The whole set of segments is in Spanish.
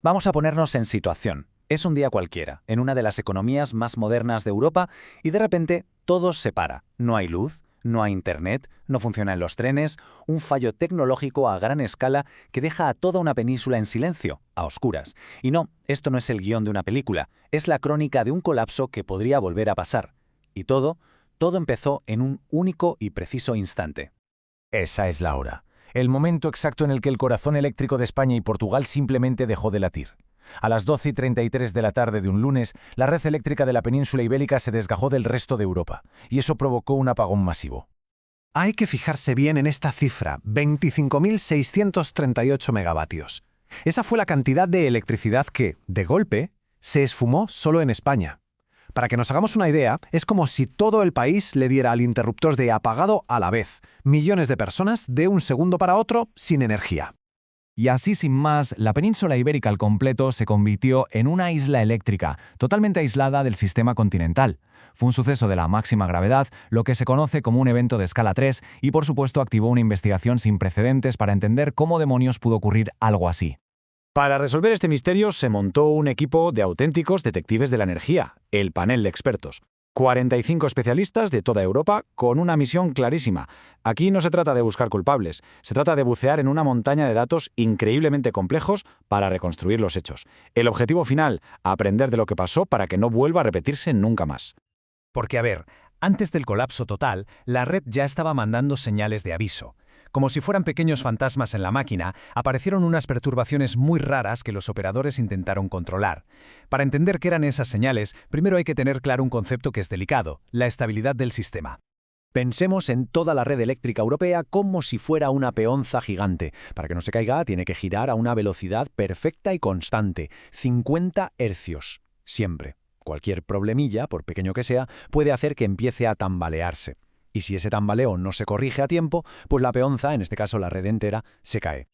Vamos a ponernos en situación. Es un día cualquiera, en una de las economías más modernas de Europa, y de repente todo se para. No hay luz, no hay internet, no funcionan los trenes, un fallo tecnológico a gran escala que deja a toda una península en silencio, a oscuras. Y no, esto no es el guión de una película, es la crónica de un colapso que podría volver a pasar. Y todo empezó en un único y preciso instante. Esa es la hora. El momento exacto en el que el corazón eléctrico de España y Portugal simplemente dejó de latir. A las 12:33 de la tarde de un lunes, la red eléctrica de la península ibérica se desgajó del resto de Europa, y eso provocó un apagón masivo. Hay que fijarse bien en esta cifra, 25.638 megavatios. Esa fue la cantidad de electricidad que, de golpe, se esfumó solo en España. Para que nos hagamos una idea, es como si todo el país le diera al interruptor de apagado a la vez. Millones de personas de un segundo para otro sin energía. Y así sin más, la península ibérica al completo se convirtió en una isla eléctrica, totalmente aislada del sistema continental. Fue un suceso de la máxima gravedad, lo que se conoce como un evento de escala 3, y por supuesto activó una investigación sin precedentes para entender cómo demonios pudo ocurrir algo así. Para resolver este misterio se montó un equipo de auténticos detectives de la energía, el panel de expertos. 45 especialistas de toda Europa con una misión clarísima. Aquí no se trata de buscar culpables, se trata de bucear en una montaña de datos increíblemente complejos para reconstruir los hechos. El objetivo final, aprender de lo que pasó para que no vuelva a repetirse nunca más. Porque, a ver, antes del colapso total, la red ya estaba mandando señales de aviso. Como si fueran pequeños fantasmas en la máquina, aparecieron unas perturbaciones muy raras que los operadores intentaron controlar. Para entender qué eran esas señales, primero hay que tener claro un concepto que es delicado: la estabilidad del sistema. Pensemos en toda la red eléctrica europea como si fuera una peonza gigante. Para que no se caiga, tiene que girar a una velocidad perfecta y constante, 50 hercios, siempre. Cualquier problemilla, por pequeño que sea, puede hacer que empiece a tambalearse. Y si ese tambaleo no se corrige a tiempo, pues la peonza, en este caso la red entera, se cae.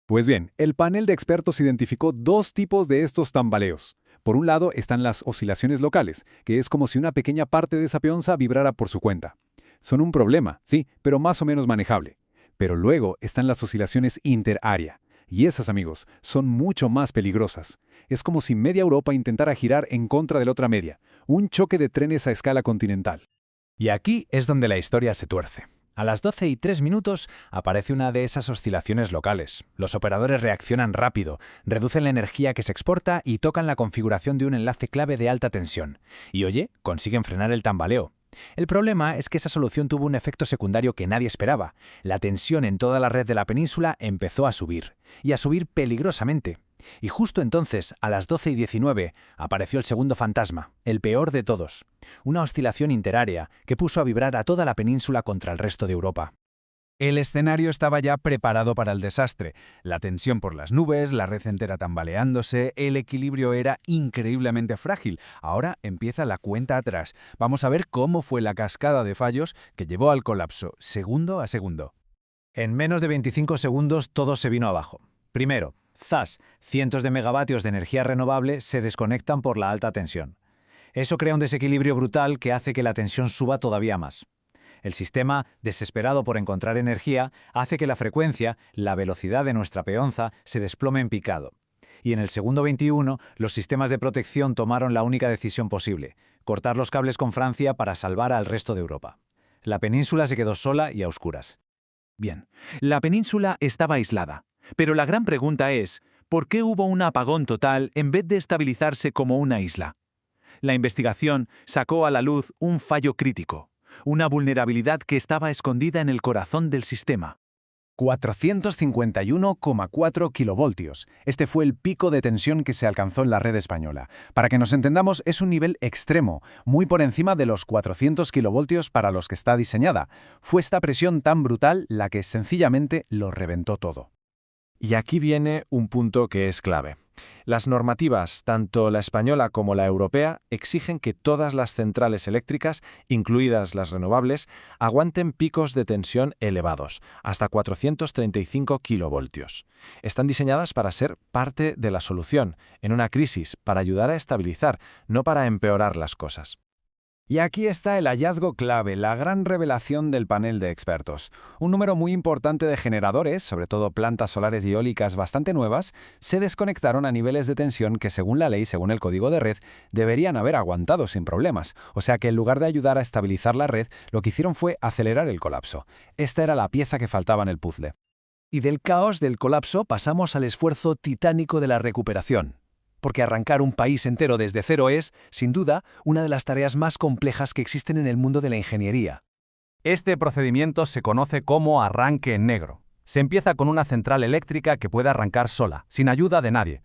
Pues bien, el panel de expertos identificó dos tipos de estos tambaleos. Por un lado están las oscilaciones locales, que es como si una pequeña parte de esa peonza vibrara por su cuenta. Son un problema, sí, pero más o menos manejable. Pero luego están las oscilaciones interárea. Y esas, amigos, son mucho más peligrosas. Es como si media Europa intentara girar en contra de la otra media. Un choque de trenes a escala continental. Y aquí es donde la historia se tuerce. A las 12:03 aparece una de esas oscilaciones locales. Los operadores reaccionan rápido, reducen la energía que se exporta y tocan la configuración de un enlace clave de alta tensión. Y oye, consiguen frenar el tambaleo. El problema es que esa solución tuvo un efecto secundario que nadie esperaba. La tensión en toda la red de la península empezó a subir, y a subir peligrosamente. Y justo entonces, a las 12:19, apareció el segundo fantasma, el peor de todos. Una oscilación interárea que puso a vibrar a toda la península contra el resto de Europa. El escenario estaba ya preparado para el desastre. La tensión por las nubes, la red entera tambaleándose, el equilibrio era increíblemente frágil. Ahora empieza la cuenta atrás. Vamos a ver cómo fue la cascada de fallos que llevó al colapso, segundo a segundo. En menos de 25 segundos todo se vino abajo. Primero, ¡zas!, cientos de megavatios de energía renovable se desconectan por la alta tensión. Eso crea un desequilibrio brutal que hace que la tensión suba todavía más. El sistema, desesperado por encontrar energía, hace que la frecuencia, la velocidad de nuestra peonza, se desplome en picado. Y en el segundo 21, los sistemas de protección tomaron la única decisión posible: cortar los cables con Francia para salvar al resto de Europa. La península se quedó sola y a oscuras. Bien, la península estaba aislada. Pero la gran pregunta es, ¿por qué hubo un apagón total en vez de estabilizarse como una isla? La investigación sacó a la luz un fallo crítico, una vulnerabilidad que estaba escondida en el corazón del sistema. 451,4 kilovoltios. Este fue el pico de tensión que se alcanzó en la red española. Para que nos entendamos, es un nivel extremo, muy por encima de los 400 kilovoltios para los que está diseñada. Fue esta presión tan brutal la que sencillamente lo reventó todo. Y aquí viene un punto que es clave. Las normativas, tanto la española como la europea, exigen que todas las centrales eléctricas, incluidas las renovables, aguanten picos de tensión elevados, hasta 435 kilovoltios. Están diseñadas para ser parte de la solución, en una crisis, para ayudar a estabilizar, no para empeorar las cosas. Y aquí está el hallazgo clave, la gran revelación del panel de expertos. Un número muy importante de generadores, sobre todo plantas solares y eólicas bastante nuevas, se desconectaron a niveles de tensión que según la ley, según el código de red, deberían haber aguantado sin problemas. O sea que en lugar de ayudar a estabilizar la red, lo que hicieron fue acelerar el colapso. Esta era la pieza que faltaba en el puzzle. Y del caos del colapso pasamos al esfuerzo titánico de la recuperación. Porque arrancar un país entero desde cero es, sin duda, una de las tareas más complejas que existen en el mundo de la ingeniería. Este procedimiento se conoce como arranque en negro. Se empieza con una central eléctrica que puede arrancar sola, sin ayuda de nadie.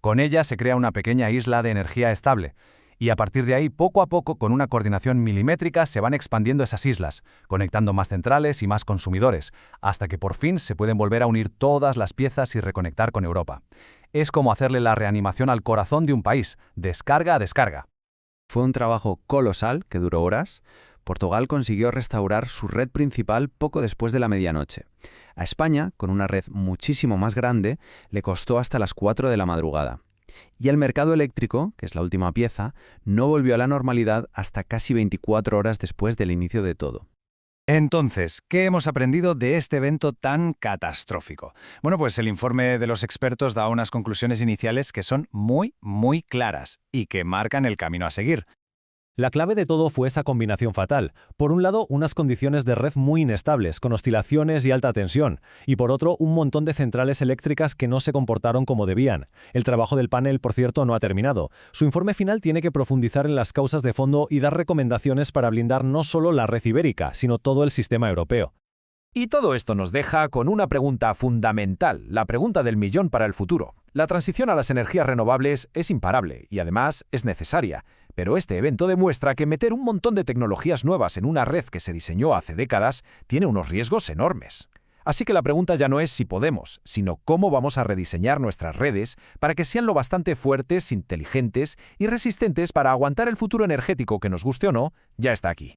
Con ella se crea una pequeña isla de energía estable. Y a partir de ahí, poco a poco, con una coordinación milimétrica, se van expandiendo esas islas, conectando más centrales y más consumidores, hasta que por fin se pueden volver a unir todas las piezas y reconectar con Europa. Es como hacerle la reanimación al corazón de un país, descarga a descarga. Fue un trabajo colosal que duró horas. Portugal consiguió restaurar su red principal poco después de la medianoche. A España, con una red muchísimo más grande, le costó hasta las 4 de la madrugada. Y el mercado eléctrico, que es la última pieza, no volvió a la normalidad hasta casi 24 horas después del inicio de todo. Entonces, ¿qué hemos aprendido de este evento tan catastrófico? Bueno, pues el informe de los expertos da unas conclusiones iniciales que son muy claras y que marcan el camino a seguir. La clave de todo fue esa combinación fatal. Por un lado, unas condiciones de red muy inestables, con oscilaciones y alta tensión, y por otro, un montón de centrales eléctricas que no se comportaron como debían. El trabajo del panel, por cierto, no ha terminado. Su informe final tiene que profundizar en las causas de fondo y dar recomendaciones para blindar no solo la red ibérica, sino todo el sistema europeo. Y todo esto nos deja con una pregunta fundamental, la pregunta del millón para el futuro. La transición a las energías renovables es imparable y además es necesaria, pero este evento demuestra que meter un montón de tecnologías nuevas en una red que se diseñó hace décadas tiene unos riesgos enormes. Así que la pregunta ya no es si podemos, sino cómo vamos a rediseñar nuestras redes para que sean lo bastante fuertes, inteligentes y resistentes para aguantar el futuro energético que nos guste o no, ya está aquí.